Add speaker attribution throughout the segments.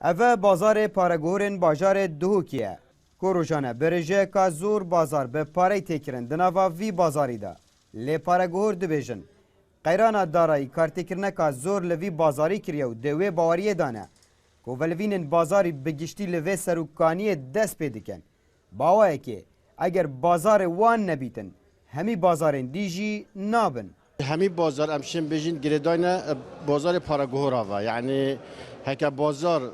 Speaker 1: اوه بازار پارگورن باجار دهوکیه کوروجانه برژه که زور بازار به پاره تکرن دناوا وی بازاری دا لی پارگور دبیجن قیران دارایی کارتکرنه که زور لوی بازاری کریه و دوی باوریه دانه که ولوینن بازاری بگشتی لوی سروکانی دست پیدکن باوه که اگر بازار وان نبیتن همی بازارین دیجی نابن
Speaker 2: همی بازار امشن بجین گرداینه بازار پاراگوهورا و یعنی هکا بازار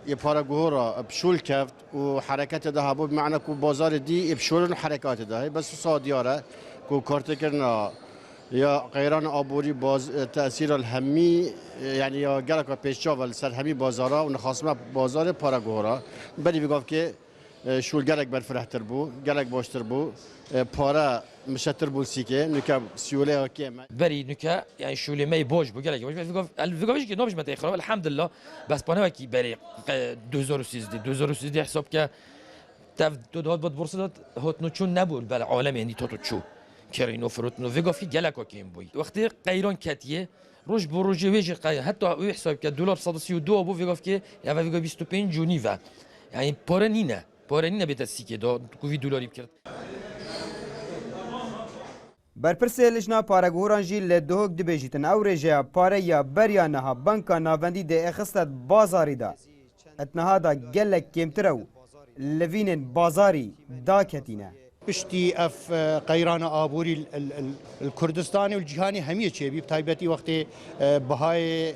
Speaker 2: یه پاراگوهورا بشول کفت و حرکت ده هبو بمعنی که بازار دی بشولن حرکات ده بس صادیاره که کارت کرنا یا غیران آبوری باز تأثیر الهمی یعنی یا گلک و پیشچاول سر همی بازارا و نخاسمه بازار پاراگوهورا بری بگاف که شول گلک برفرهتر بو گلک باشتر بو پارا مشتر بول سیکه نکه سیوله که
Speaker 3: بری نکه یعنی شوله می بوج بو گلک بوج الفيجوفيش که نوبش متى خراب الحمد لله بس بانه کی بری 2013 حساب که تف داد بود بورصه داد هات نوچون نبول بل عالم یعنی تو چو کرینو فروت نو فيجوفي گلک کیم بوی وقتی قیران کتیه روش بروج ویج حتی حساب که دلار 132 بو فيجوف که یا فيجو 25 جنیو یعنی پارنینه پارنینه به تسیکه داد کوی دلاری کرد
Speaker 1: برپرسه لجنا پارگوران جی لدهوک دبیجیتن او رجه پاره یا بریا نها بانکا ناوندی ده اخستد بازاری دا اتنها دا گلک کمترو لوینن بازاری دا کتینه
Speaker 4: پشتی اف قیران آبوری الکردستانی و الجهانی همیه چه بی بتایبتی وقتی بهای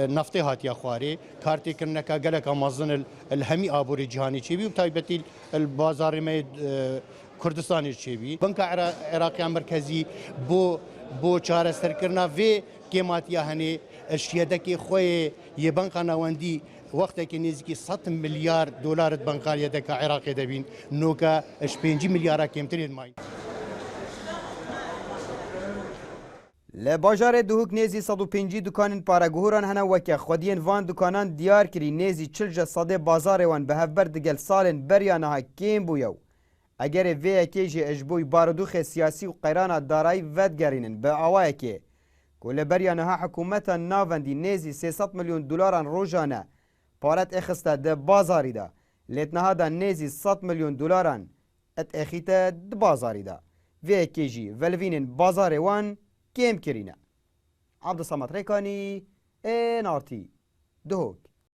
Speaker 4: نفتی هاتیا خواره کارتی کرنه که گلک آمازن الهمی آبوری جهانی چه بی بتایبتی البازار می کردستانی چه بی بنک عراقی مرکزی بو چاره سرکرنا و قیمتیا هنی اشیاء خوی یه بنک نواندی وقتی که نزدیک 100 میلیارد دلار بانکاری دک عراقی دبین نوکا اش 5 میلیارد کمترین مای
Speaker 1: لباجار دهوک نیزی 105 دکان پارگوران هنه وکه خودین وان دکانان دیار کری نیزی 40 صده بازار وان به هفبر دگل سالن بریانها کیم بویو اگر وی اکیجی اجبوی باردوخ سیاسی و قیران دارایی ودگرینن به آوائه که کل بریانها حکومتا ناوندی نیزی 300 میلیون دلاران روزانه پارت اخسته ده بازاری دا لیتنها دا نیزی 100 میلیون دلاران ات اخیته ده بازاری دا وی اکیجی ولوینن بازار وان کیم کرینه عبد الصمد ریکانی NRT دهوک